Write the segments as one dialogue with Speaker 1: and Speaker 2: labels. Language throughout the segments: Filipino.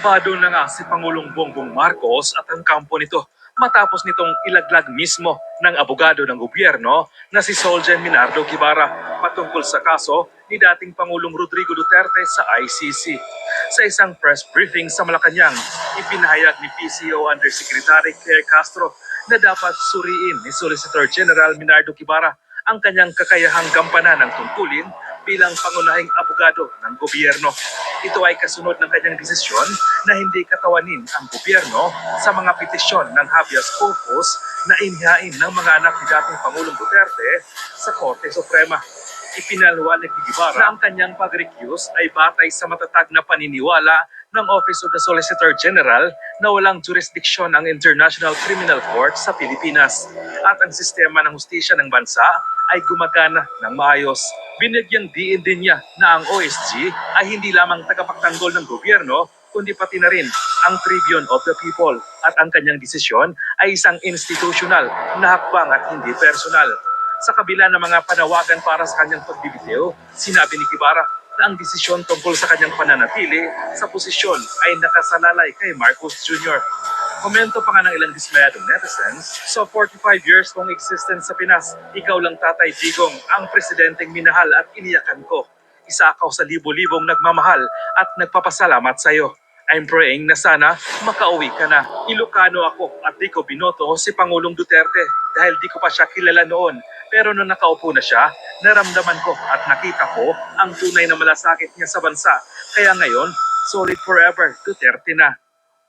Speaker 1: Kabado na nga si Pangulong Bongbong Marcos at ang kampo nito matapos nitong ilaglag mismo ng abogado ng gobyerno na si Soljen Minardo Guevara patungkol sa kaso ni dating Pangulong Rodrigo Duterte sa ICC. Sa isang press briefing sa Malacanang, ipinahayag ni PCO Undersecretary Claire Castro na dapat suriin ni Solicitor General Minardo Guevara ang kanyang kakayahang gampanan ng tungkulin bilang pangunahing abogado ng gobyerno. Ito ay kasunod ng kanyang desisyon na hindi katawanin ang gobyerno sa mga petisyon ng habeas corpus na inihain ng mga anak ni dating Pangulong Duterte sa Korte Suprema. Ipinaliwanag ni Guevara na ang kanyang pag-recuse ay batay sa matatag na paniniwala ng Office of the Solicitor General na walang jurisdiksyon ang International Criminal Court sa Pilipinas at ang sistema ng hustisya ng bansa ay gumagana ng maayos. Binigyang diin din niya na ang OSG ay hindi lamang tagapagtanggol ng gobyerno kundi pati na rin ang Tribune of the People at ang kanyang desisyon ay isang institutional na hakbang at hindi personal. Sa kabila ng mga panawagan para sa kanyang pagbibitiw, sinabi ni Guevara na ang desisyon tungkol sa kanyang pananatili sa posisyon ay nakasalalay kay Marcos Jr. Komento pa nga ng ilang dismayadong netizens, so 45 years kong existence sa Pinas, ikaw lang Tatay Digong, ang presidenteng minahal at iniyakan ko. Isa ako sa libo-libong nagmamahal at nagpapasalamat sa iyo. I'm praying na sana makauwi ka na. Ilocano ako at di ko binoto si Pangulong Duterte dahil di ko pa siya kilala noon. Pero nung nakaupo na siya, naramdaman ko at nakita ko ang tunay na malasakit niya sa bansa. Kaya ngayon, solid forever Duterte na.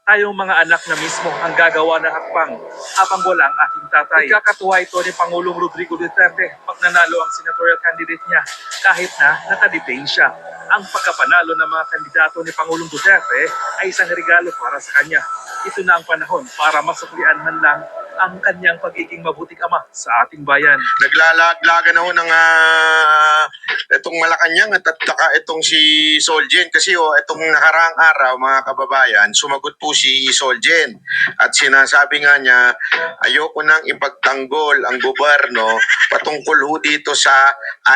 Speaker 1: Tayong mga anak na mismo ang gagawa ng hakbang habang wala ang ating tatay. Ikakatuwa ito ni Pangulong Rodrigo Duterte pag nanalo ang senatorial candidate niya kahit na nakadetain siya. Ang pagkapanalo ng mga kandidato ni Pangulong Duterte ay isang regalo para sa kanya. Ito na ang panahon para masuklian man lang ang kanyang pagiging mabuting ama sa ating bayan.
Speaker 2: Naglalaglagan ako ng itong Malacanang at saka itong si Soljen kasi itong nakaraang araw mga kababayan, sumagot po si Soljen at sinasabi nga niya ayoko nang ipagtanggol ang gobyerno patungkol ho dito sa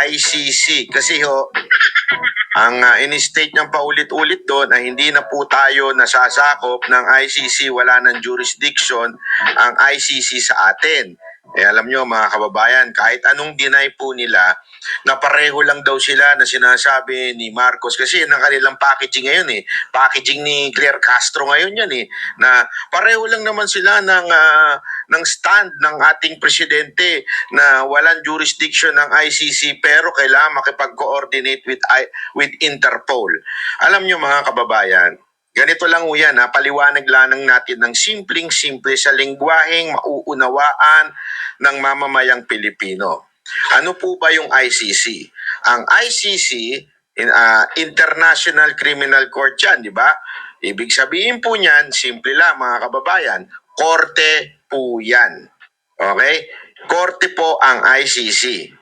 Speaker 2: ICC kasi ang in-state niyang paulit-ulit doon ay hindi na po tayo nasasakop ng ICC, wala ng jurisdiction ang ICC sa atin. Alam nyo mga kababayan, kahit anong deny po nila, na pareho lang daw sila na sinasabi ni Marcos kasi yun ang kanilang packaging ngayon packaging ni Claire Castro ngayon yan na pareho lang naman sila ng stand ng ating presidente na walang jurisdiction ng ICC pero kailangan makipag-coordinate with Interpol. Alam nyo mga kababayan, ganito lang yan paliwanag lang natin ng simpleng-simple sa lengguwaheng mauunawaan ng mamamayang Pilipino. Ano po ba yung ICC? Ang ICC, International Criminal Court yan, di ba? Ibig sabihin po niyan, simple lang mga kababayan, korte po yan. Okay? Korte po ang ICC.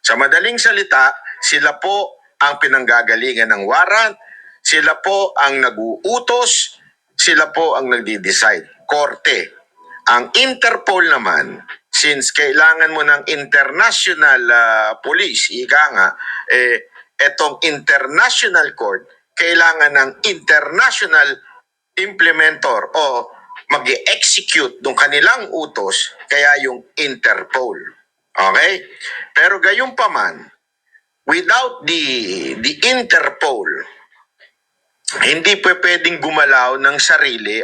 Speaker 2: Sa madaling salita, sila po ang pinanggagalingan ng warrant, sila po ang nag-uutos, sila po ang nagdi-decide. Korte. Ang Interpol naman, since kailangan mo ng international police, etong international court, kailangan ng international implementor o mag-execute ng kanilang utos, kaya yung Interpol. Okay? Pero gayon pa man, without the Interpol, hindi pwedeng gumalaw ng sarili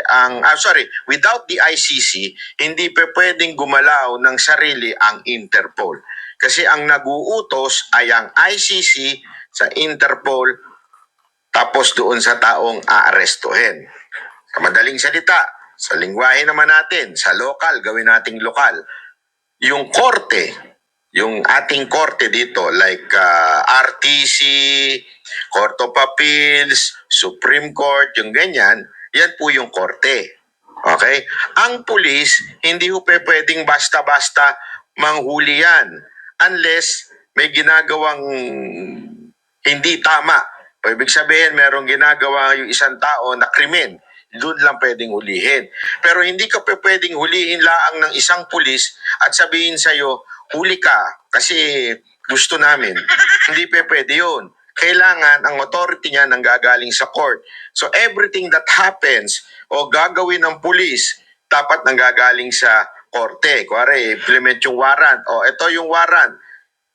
Speaker 2: without the ICC, hindi pwedeng gumalaw ng sarili ang Interpol. Kasi ang nag-uutos ay ang ICC sa Interpol tapos doon sa taong aarestuhin. Sa madaling salita, sa lingwahe naman natin, sa lokal, gawin nating lokal. Yung korte, yung ating korte dito like RTC, Court of Appeals, Supreme Court, yung ganyan, yan po yung korte. Okay? Ang pulis, hindi po pwedeng basta-basta manghuli yan unless may ginagawang hindi tama. O ibig sabihin, merong ginagawa yung isang tao na krimen. Doon lang pwedeng hulihin. Pero hindi ka pwedeng hulihin laang ng isang pulis at sabihin sa'yo, huli ka kasi gusto namin. Hindi pwede yun. kailangan ang authority niya nanggagaling sa court. So everything that happens o gagawin ng pulis, dapat nanggagaling sa korte. Kuwari, implement yung warrant. O, ito yung warrant.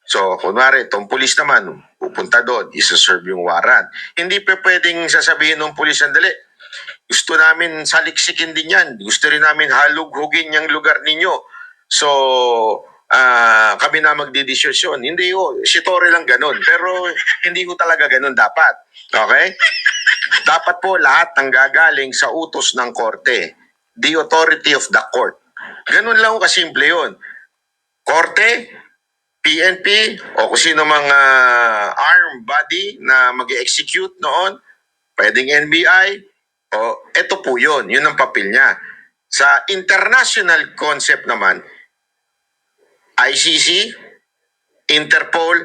Speaker 2: So, kunwari, itong pulis naman, pupunta doon, isa-serve yung warrant. Hindi pa pwedeng sasabihin ng pulis, sandali, gusto namin saliksikin din yan. Gusto rin namin halughugin yung lugar ninyo. So, kami na magdidesisyon. Hindi ho, si Torre lang ganun. Pero hindi ko talaga ganun dapat. Okay? Dapat po lahat ng gagaling sa utos ng korte. The authority of the court. Ganun lang ho kasimple yun. Korte, PNP, o kung sino mga armed body na mag-execute noon, pwedeng NBI, o eto po yun ang papel niya. Sa international concept naman, ICC, Interpol,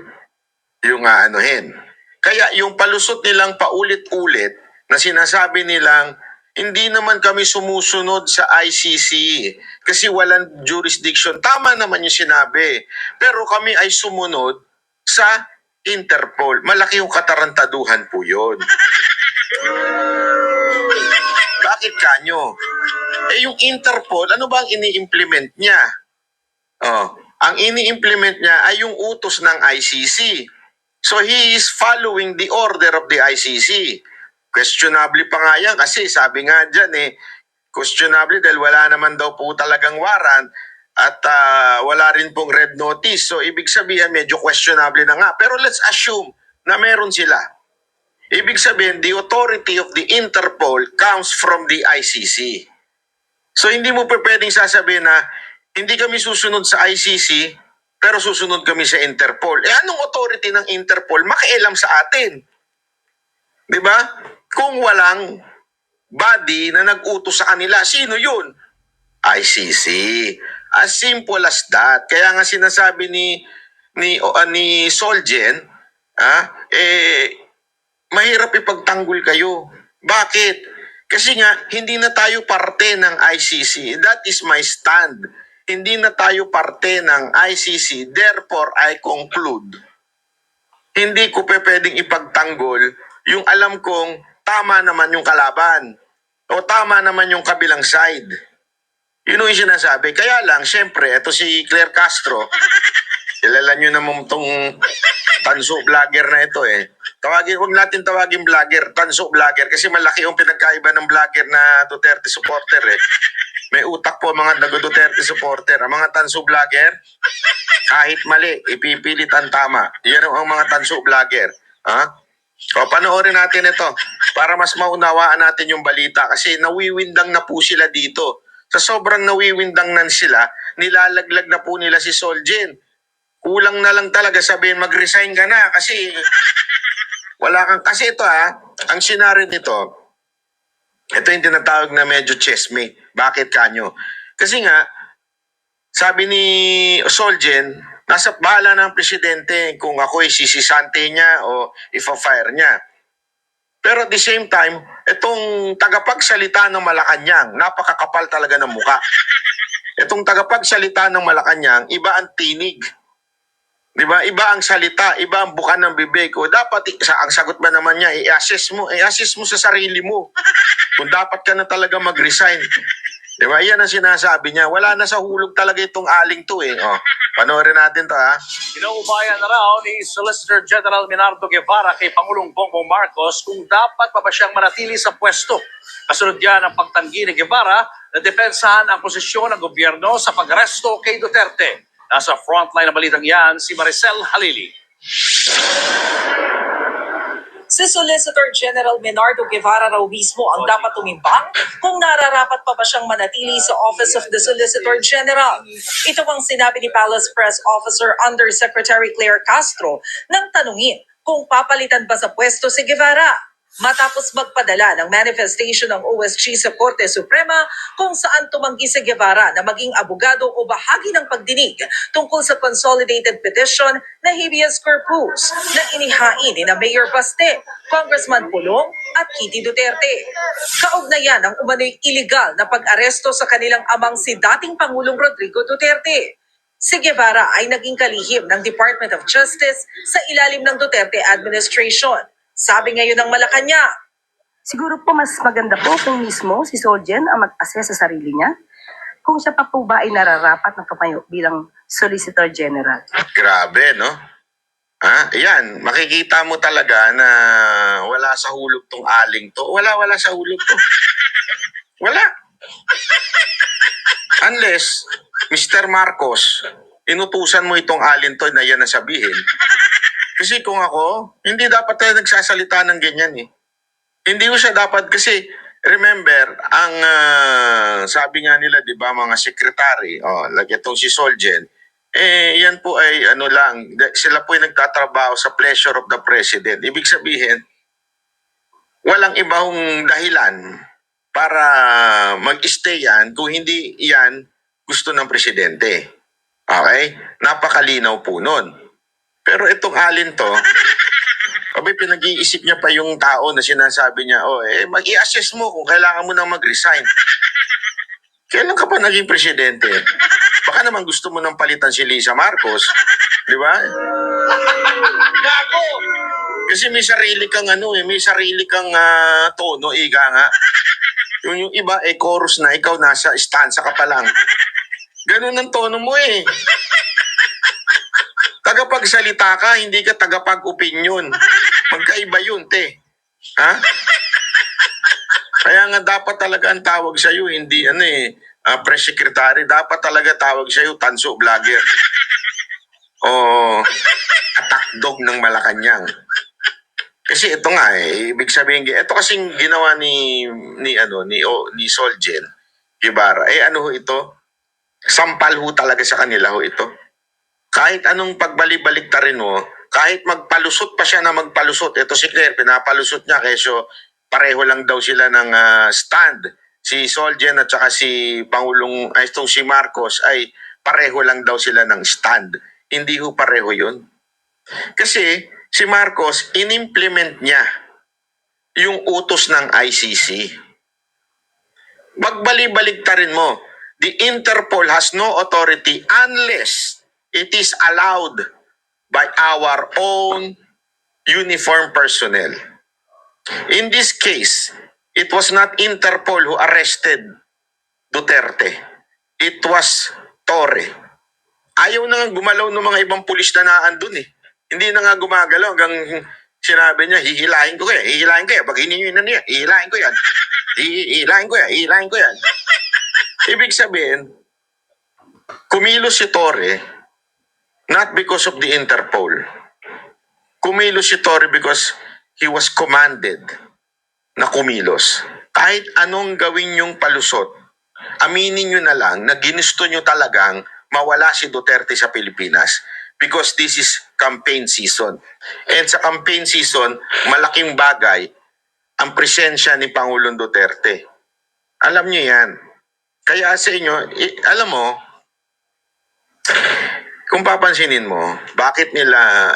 Speaker 2: yung aanuhin. Kaya yung palusot nilang paulit-ulit na sinasabi nilang hindi naman kami sumusunod sa ICC kasi walang jurisdiction. Tama naman yung sinabi. Pero kami ay sumunod sa Interpol. Malaki yung katarantaduhan po yun. Bakit kanyo? Yung Interpol, ano ba ang ini-implement niya? Ang ini-implement niya ay yung utos ng ICC. So he is following the order of the ICC. Questionable pa nga yan kasi sabi nga dyan questionable dahil wala naman daw po talagang warrant at wala rin pong red notice. So ibig sabihin medyo questionable na nga. Pero let's assume na meron sila. Ibig sabihin the authority of the Interpol comes from the ICC. So hindi mo pa pwedeng sasabihin na hindi kami susunod sa ICC pero susunod kami sa Interpol. Anong authority ng Interpol makialam sa atin? 'Di ba? Kung walang body na nag-utos sa kanila, sino yun? ICC. As simple as that. Kaya nga sinasabi ni Solgen, mahirap ipagtanggol kayo. Bakit? Kasi nga, hindi na tayo parte ng ICC. That is my stand. Hindi na tayo parte ng ICC. Therefore, I conclude. Hindi ko pwedeng ipagtanggol yung alam kong tama naman yung kalaban o tama naman yung kabilang side. Yun yung sinasabi. Kaya lang, syempre, ito si Claire Castro, kilala nyo naman itong tanso vlogger na ito huwag natin tawagin vlogger, tanso vlogger, kasi malaki yung pinagkaiba ng vlogger na Duterte supporter May utak po mga Duterte supporter. Ang mga tanso vlogger, kahit mali, ipipilit ang tama. Yan ang mga tanso vlogger. O, panoorin natin ito para mas maunawaan natin yung balita kasi nawiwindang na po sila dito. Sa sobrang nawiwindang nan sila, nilalaglag na po nila si Solgen. Kulang na lang talaga sabihin mag-resign ka na kasi wala kang, kasi ito ang scenario nito, ito yung tinatawag na medyo chessmate. Bakit kanyo? Kasi nga, sabi ni Solgen, nasa bahala ng presidente kung ako sisisante niya o ifa-fire niya. Pero at the same time, itong tagapagsalita ng Malacanang, napakakapal talaga ng muka. Itong tagapagsalita ng Malacanang, iba ang tinig. Diba? Iba ang salita, iba ang buka ng bibig. O dapat, ang sagot ba naman niya, i-assess mo sa sarili mo. Kung dapat ka na talaga mag-resign. Diba? Yan ang sinasabi niya. Wala na sa hulog talaga itong aling to panoorin natin to
Speaker 1: Inuubayan na raw ni Solicitor General Minardo Guevara kay Pangulong Bongbong Marcos kung dapat pa ba siyang manatili sa pwesto. Kasunod yan ang pagtanggi ni Guevara na depensahan ang posisyon ng gobyerno sa pag-aresto kay Duterte. Nasa frontline ng balitang yan si Maricel Halili.
Speaker 3: Si Solicitor General Minardo Guevara raw mismo ang dapat tumimbang kung nararapat pa ba siyang manatili sa Office of the Solicitor General. Ito ang sinabi ni Palace Press Officer Undersecretary Claire Castro nang tanungin kung papalitan ba sa pwesto si Guevara. Matapos magpadala ng manifestation ng OSG sa Korte Suprema kung saan tumanggi si Guevara na maging abogado o bahagi ng pagdinig tungkol sa consolidated petition na habeas corpus na inihain ni na Mayor Baste, Congressman Pulong at Kitty Duterte. Kaugnayan ang umano'y iligal na pag-aresto sa kanilang amang si dating Pangulong Rodrigo Duterte. Si Guevara ay naging kalihim ng Department of Justice sa ilalim ng Duterte administration. Sabi ngayon ng Malacanang,
Speaker 4: Siguro po mas maganda po kung mismo si Solgen ang mag-assess sa sarili niya kung siya pa po ba ay nararapat na tumayo bilang Solicitor General.
Speaker 2: Grabe, no? Yan, makikita mo talaga na wala sa hulog tong aling to. Wala sa hulog to. Wala. Unless, Mr. Marcos, inutusan mo itong alin to na yan na sabihin. Kasi kung ako, hindi dapat tayo nagsasalita ng ganyan eh. Hindi ko siya dapat kasi, remember, ang sabi nga nila, di ba, mga sekretary, like itong si Solgen, yan po ay ano lang, sila po ay nagtatrabaho sa pleasure of the president. Ibig sabihin, walang ibang dahilan para mag-stay yan kung hindi yan gusto ng presidente. Okay? Napakalinaw po nun. Pero itong alin to, abay pinag-iisip niya pa yung tao na sinasabi niya, mag-i-assess mo kung kailangan mo nang mag-resign. Kailan ka pa naging presidente? Baka naman gusto mo nang palitan si Lisa Marcos. Di ba? Gago! Kasi may sarili kang may sarili kang tono, ika nga. Yung iba, chorus na, ikaw nasa stanza ka pa lang. Ganun ang tono mo eh. Tagapagsalita ka, hindi ka tagapag-opinion. Magkaiba yun, te. Ha? Kaya nga dapat talaga ang tawag sa'yo, hindi press secretary. Dapat talaga tawag sa'yo, tanso vlogger. O attack dog ng Malacanang. Kasi ito nga ibig sabihin, ito kasing ginawa ni Solgen Guevara. Ano ho ito? Sampal ho talaga sa kanila ho ito. Kahit anong pagbalik-balik ta rin mo, kahit magpalusot pa siya na magpalusot, ito si Claire, pinapalusot niya kesyo pareho lang daw sila ng stand. Si Solgen at saka si itong si Marcos ay pareho lang daw sila ng stand. Hindi ho pareho yun. Kasi si Marcos, inimplement niya yung utos ng ICC. Magbalik-balik ta rin mo, the Interpol has no authority unless it is allowed by our own uniformed personnel. In this case, it was not Interpol who arrested Duterte. It was Torre. Ayaw na nga gumalaw ng mga ibang pulis na naandun eh. Hindi na nga gumagalaw hanggang sinabi niya, hihilahin ko yan. Pag hininyo na niya, hihilahin ko yan. Hihilahin ko yan. Ibig sabihin, kumilos si Torre, not because of the Interpol. Kumilos si Torre because he was commanded na kumilos. Kahit anong gawin yung palusot, aminin nyo na lang na ginusto nyo talagang mawala si Duterte sa Pilipinas because this is campaign season. And sa campaign season, malaking bagay ang presensya ni Pangulong Duterte. Alam nyo yan. Kaya sa inyo, alam mo, kung papansinin mo, bakit nila,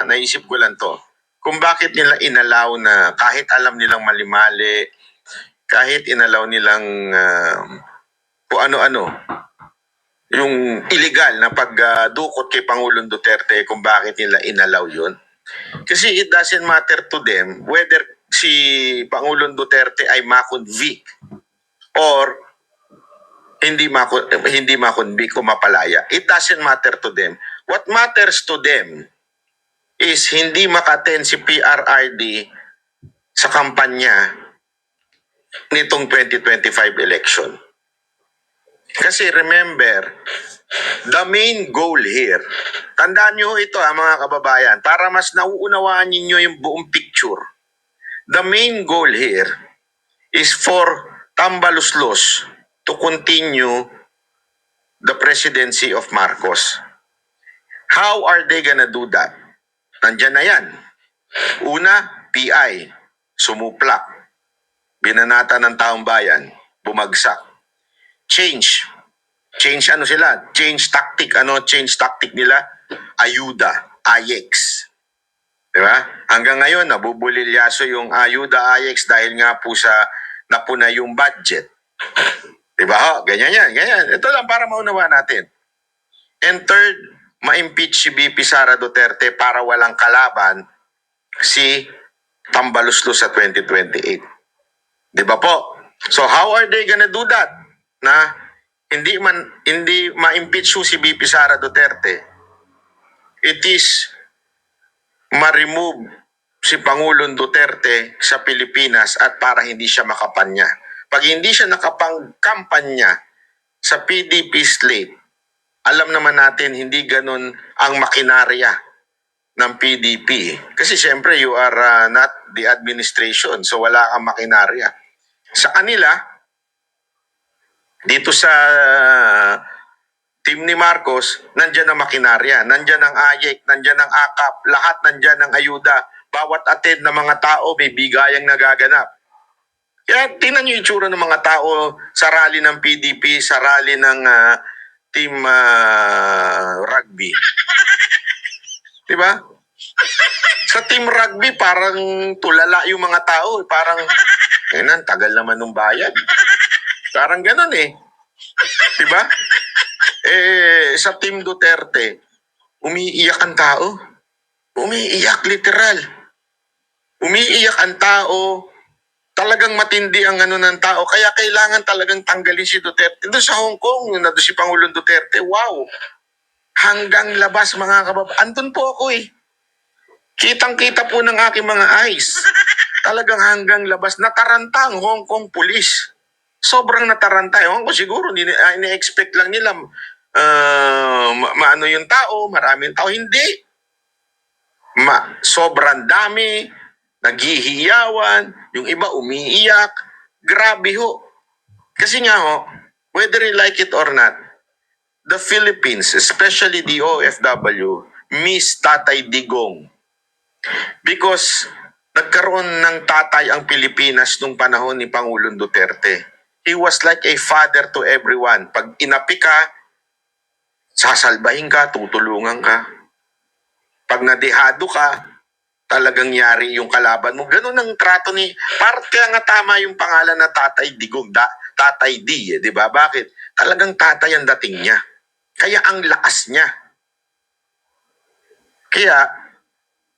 Speaker 2: naisip ko lang to, kung bakit nila inalaw na kahit alam nilang mali-mali, kahit inalaw nilang kung ano-ano, yung illegal na pagdukot kay Pangulong Duterte, kung bakit nila inalaw yun. Kasi it doesn't matter to them whether si Pangulong Duterte ay makonvict or hindi makonvict o mapalaya. It doesn't matter to them. What matters to them is hindi makaten si PRRD sa kampanya nitong 2025 election. Kasi remember, the main goal here, tandaan nyo ito mga kababayan, para mas nauunawaan ninyo yung buong picture. The main goal here is for Tambaluslos to continue the presidency of Marcos. How are they gonna do that? Nandyan na yan. Una, PI, sumuplak. Binanata ng taong bayan, bumagsak. Change sila? Change tactic. Change tactic nila? Ayuda, AYEX. Diba? Hanggang ngayon, nabubulilyaso yung ayuda, AYEX dahil nga po sa napuna yung budget. Diba? Ganyan yan. Ito lang para maunawa natin. And third, ma-impeach si VP Sara Duterte para walang kalaban si Tambaluslos sa 2028. Di ba po? So how are they gonna do that? Na hindi ma-impeach si VP Sara Duterte. It is ma-remove si Pangulong Duterte sa Pilipinas at para hindi siya makapanya. Pag hindi siya nakapangkampanya sa PDP slate, alam naman natin hindi ganun ang makinarya ng PDP. Kasi siyempre you are not the administration, so wala kang makinarya. Sa kanila, dito sa team ni Marcos, nandyan ang makinarya, nandyan ang AYEC, nandyan ang AKAP, lahat nandyan ang ayuda. Bawat attend na mga tao may bigayang nagaganap. Kaya tingnan nyo yung itsura ng mga tao sa rally ng PDP, sa rally ng team rugby. Diba? Sa team rugby, parang tulala yung mga tao. Parang, tagal naman ng bayad. Parang ganun eh. Diba? Sa team Duterte, umiiyak ang tao. Umiiyak, literal. Umiiyak ang tao. Talagang matindi ang ng tao. Kaya kailangan talagang tanggalin si Duterte. Doon sa Hong Kong, nandun si Pangulong Duterte, wow. Hanggang labas mga kababayan. Andun po ako eh. Kitang-kita po ng aking mga eyes. Talagang hanggang labas. Nataranta ang Hong Kong police. Sobrang nataranta. Hong Kong siguro, ini-expect lang nila maano yung tao, maraming tao. Hindi. Sobrang dami, naghihiyawan, yung iba umiiyak. Grabe ho. Kasi nga ho, whether you like it or not, the Philippines, especially the OFW, miss Tatay Digong. Because nagkaroon ng tatay ang Pilipinas nung panahon ni Pangulong Duterte. He was like a father to everyone. Pag inapi ka, sasalbahin ka, tutulungan ka. Pag nadehado ka, talagang yari yung kalaban mo. Ganun ang trato ni... Kaya nga tama yung pangalan na Tatay Digong, Tatay D, di ba? Bakit? Talagang tatay ang dating niya. Kaya ang lakas niya. Kaya,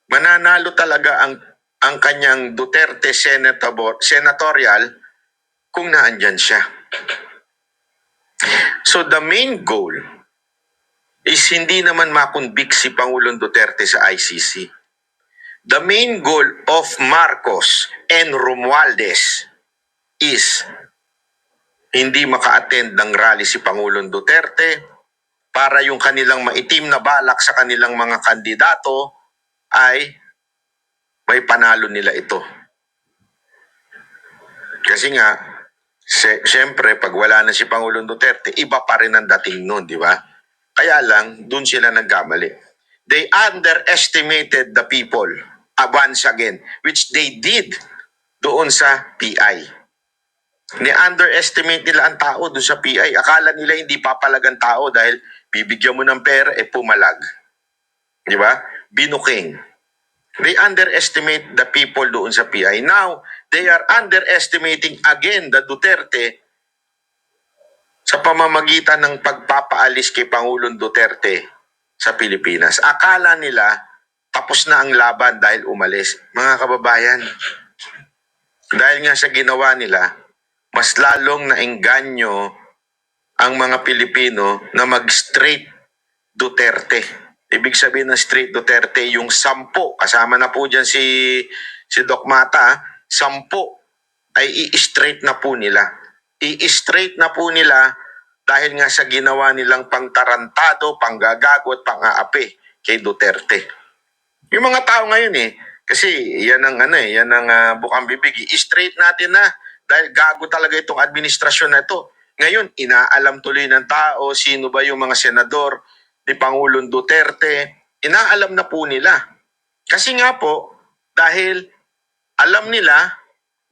Speaker 2: mananalo talaga ang kanyang Duterte senatorial kung naandyan siya. So the main goal is hindi naman makonvict si Pangulong Duterte sa ICC. The main goal of Marcos and Romualdez is hindi maka-attend ng rally si Pangulong Duterte para yung kanilang maitim na balak sa kanilang mga kandidato ay may panalo nila ito. Kasi nga, siyempre, pag wala na si Pangulong Duterte, iba pa rin ang dating nun, di ba? Kaya lang, dun sila nagkamali. They underestimated the people, once again, which they did doon sa PI. Ni-underestimate nila ang tao doon sa PI. Akala nila hindi papalagang tao dahil bibigyan mo ng pera, pumalag. Di ba? Binuking. They underestimate the people doon sa PI. Now, they are underestimating again the Duterte sa pamamagitan ng pagpapaalis kay Pangulong Duterte sa Pilipinas. Akala nila tapos na ang laban dahil umalis. Mga kababayan, dahil nga sa ginawa nila, mas lalong naengganyo ang mga Pilipino na mag-straight Duterte. Ibig sabihin ng straight Duterte, yung 10, kasama na po dyan si Doc Mata, 10 ay i-straight na po nila. I-straight na po nila dahil nga sa ginawa nilang pangtarantado, panggagagot, pang-aapi kay Duterte. Yung mga tao ngayon kasi yan ang yan ang bukang bibig. I-straight natin na dahil gago talaga itong administrasyon na ito. Ngayon, inaalam tuloy ng tao sino ba yung mga senador ni Pangulong Duterte. Inaalam na po nila. Kasi nga po, dahil alam nila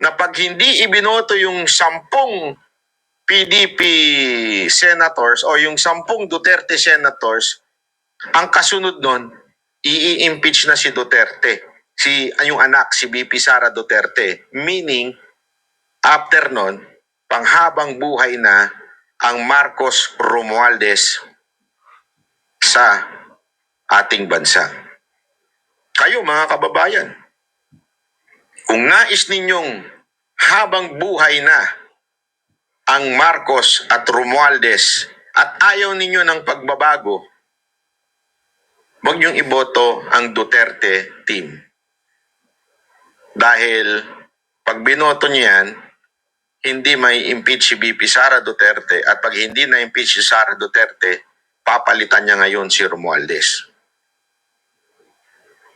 Speaker 2: na pag hindi ibinoto yung 10 PDP senators o yung 10 Duterte senators, ang kasunod nun, i-impeach na si Duterte. Yung anak, si VP Sara Duterte. Meaning, after nun, panghabang buhay na ang Marcos Romualdez sa ating bansa. Kayo mga kababayan, kung nais ninyong habang buhay na ang Marcos at Romualdez at ayaw ninyo ng pagbabago, huwag niyong iboto ang Duterte team. Dahil pag binoto niyo yan, hindi may impeach si BP Sara Duterte at pag hindi na impeach si Sara Duterte, papalitan niya ngayon si Romualdez.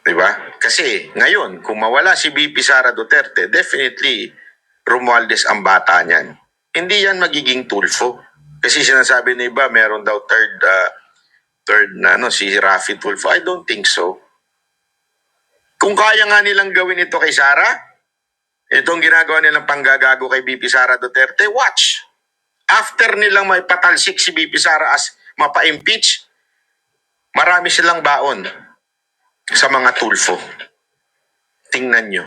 Speaker 2: Diba? Kasi ngayon, kung mawala si BP Sara Duterte, definitely Romualdez ang bata niyan. Hindi yan magiging Tulfo. Kasi sinasabi na iba, meron daw third na si Raffy Tulfo. I don't think so. Kung kaya nga nilang gawin ito kay Sara, itong ginagawa nilang panggagago kay BP Sara Duterte, watch. After nilang may patalsik si BP Sara as mapa-impeach, marami silang baon sa mga Tulfo. Tingnan nyo.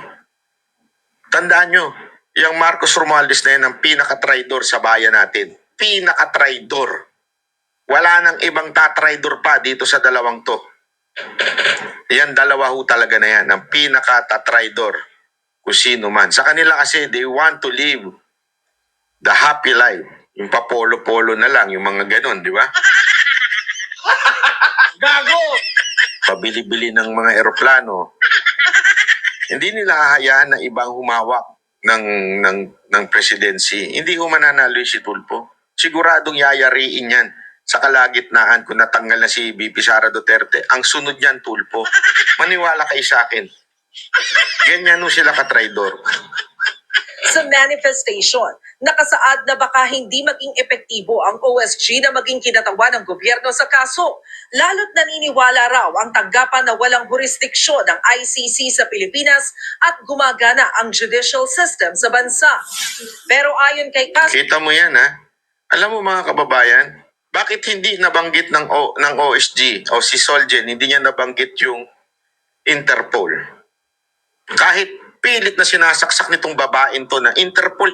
Speaker 2: Tandaan nyo, yung Marcos Romualdez na yan ang pinaka-traidor sa bayan natin. Pinaka-traidor. Wala nang ibang tatraidor pa dito sa dalawang to. Yan, dalawa ho talaga na yan. Ang pinaka-tatraidor kung sino man. Sa kanila kasi, they want to live the happy life. Yung papolo-polo na lang, yung mga ganon, di ba? Gago! Pabili-bili ng mga eroplano. Hindi nila hahayaan na ibang humawak ng presidency. Hindi ho mananalo si Tulfo. Siguradong yayariin yan sa kalagitnaan kung natanggal na si BP Sara Duterte. Ang sunod niyan, Tulfo. Maniwala kayo sa akin. Ganyan ho sila katraidor.
Speaker 3: Sa manifestation, nakasaad na baka hindi maging epektibo ang OSG na maging kinatawan ng gobyerno sa kaso. Lalo't naniniwala raw ang tanggapan na walang jurisdiksyon ng ICC sa Pilipinas at gumagana ang judicial system sa bansa. Pero ayon kay
Speaker 2: Kita mo yan, ha? Alam mo mga kababayan, bakit hindi nabanggit ng OSG o si Solgen, hindi niya nabanggit yung Interpol? Kahit pilit na sinasaksak nitong babaeng to na Interpol.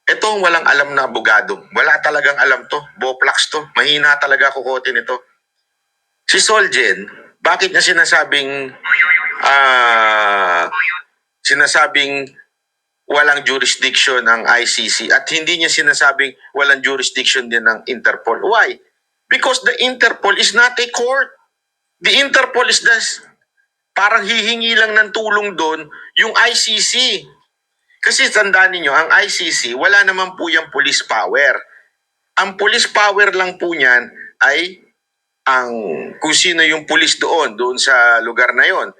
Speaker 2: Itong walang alam na abogado. Wala talagang alam to. Boplax to. Mahina talaga kukote nito. Si Solgen, bakit niya sinasabing walang jurisdiction ng ICC at hindi niya sinasabing walang jurisdiction din ng Interpol? Why? Because the Interpol is not a court. The Interpol is parang hihingi lang ng tulong doon yung ICC. Kasi tandaan niyo, ang ICC, wala naman po yung police power. Ang police power lang po niyan ay kung sino yung police doon sa lugar na yon.